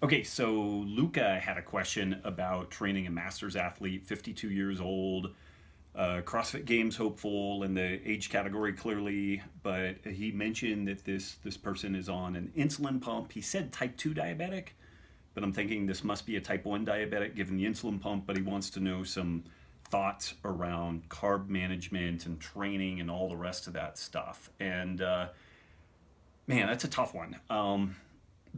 Okay, so Luca had a question about training a master's athlete, 52 years old, CrossFit Games hopeful in the age category clearly, but he mentioned that this person is on an insulin pump. He said type 2 diabetic, but I'm thinking this must be a type 1 diabetic given the insulin pump, but he wants to know some thoughts around carb management and training and all the rest of that stuff. And man, that's a tough one.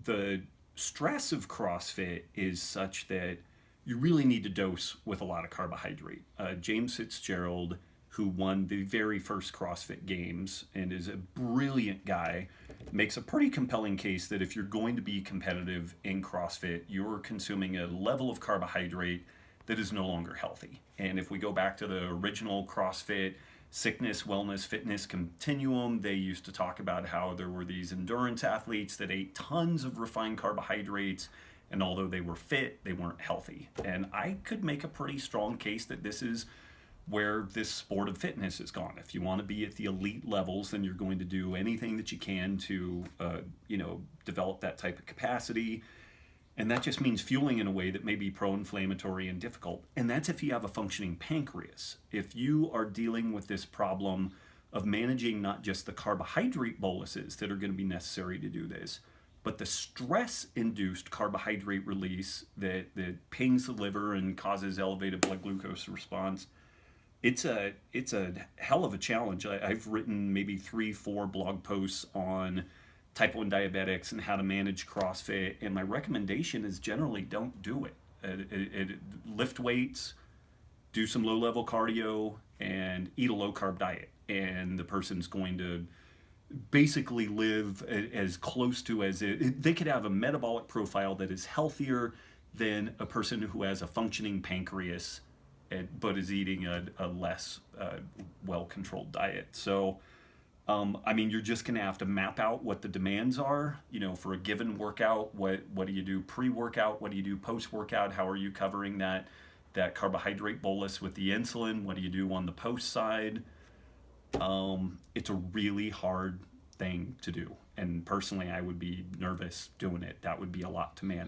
The stress of CrossFit is such that you really need to dose with a lot of carbohydrate. James Fitzgerald, who won the very first CrossFit Games and is a brilliant guy, makes a pretty compelling case that if you're going to be competitive in CrossFit, you're consuming a level of carbohydrate that is no longer healthy. And if we go back to the original CrossFit sickness, wellness, fitness continuum, they used to talk about how there were these endurance athletes that ate tons of refined carbohydrates, and although they were fit, they weren't healthy. And I could make a pretty strong case that this is where this sport of fitness has gone. If you want to be at the elite levels, then you're going to do anything that you can to, develop that type of capacity. And that just means fueling in a way that may be pro-inflammatory and difficult. And that's if you have a functioning pancreas. If you are dealing with this problem of managing not just the carbohydrate boluses that are going to be necessary to do this, but the stress-induced carbohydrate release that pings the liver and causes elevated blood glucose response, it's a hell of a challenge. I've written maybe 3, 4 blog posts on type 1 diabetics and how to manage CrossFit, and my recommendation is generally don't do it. Lift weights, do some low level cardio, and eat a low carb diet. And the person's going to basically live as close to as they could have a metabolic profile that is healthier than a person who has a functioning pancreas but is eating a less well controlled diet. So you're just going to have to map out what the demands are, for a given workout. What do you do pre-workout? What do you do post-workout? How are you covering that carbohydrate bolus with the insulin? What do you do on the post side? It's a really hard thing to do. And personally, I would be nervous doing it. That would be a lot to manage.